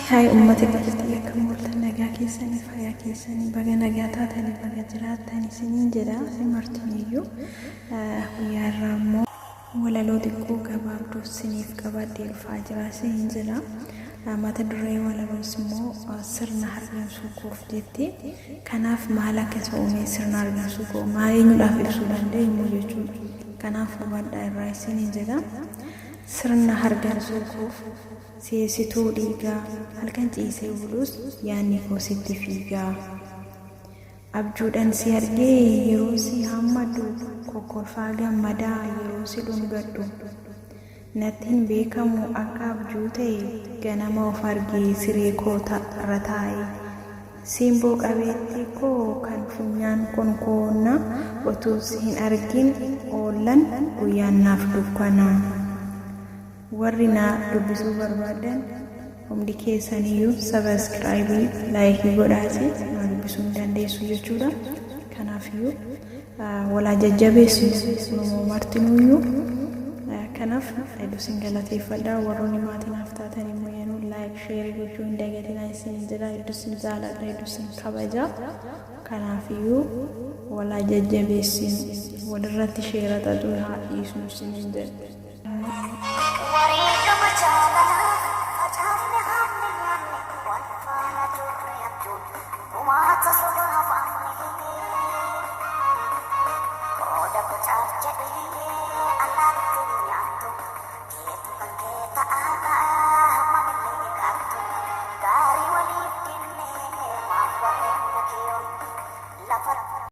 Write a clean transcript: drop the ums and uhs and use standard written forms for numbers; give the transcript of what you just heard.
Hai ummata kiyya kan mul'atan nagaa keessanii fayyaa keessanii baga nagaa taatanii baga jiraatanii isiniin jedha martiniyyuu guyyaa irraa immoo walaloo xiqqoo gabaabduu isiniif qabadhee dhufaa jira isiniin jedha. Mata duree walaloos immoo sirna hargansuu koof jetti. Kanaaf maal akka isa uumee sirna hargansuu koo maal eenyudhaaf ibsuu dandeenyu jechuudha. Kanaaf hubadhaa irraa isiniin jedha. Sirna hargansuu koof seesituu dhiigaa halkan ciisee bulus yaanni koo sitti fiigaa. Abjuudhaan si argee yeroo si hammadu kokkolfaa gammadaa yeroo si dhungadhu. Natti hin beekamu akka abjuu ta'e ganama of argee siree koo irra taa'e. Simboo qabeettii koo kan funyaan konkoonna utuu si hin argin oollan guyyaan naaf dukkana. Warri na dubbisuu barbaadan humni keessaniyyuu sabiskiraayibii laayikii godhaati na dubbisuu dandeessu jechuudha. Kanaafiyyuu walaa jajjabeessu namoo martinuyyuu. Kanaaf hedduu isin galateeffadha. Warroonni maatiinaaf taatan immoo yenuu laayik sheerii gochuu hin dagatinaa isin jira. Hedduu isin jaaladha, hedduu isin kabaja. Kanaafiyyuu walaa jajjabeessin walirratti sheera xaxuu haa dhiisnu isin jedha.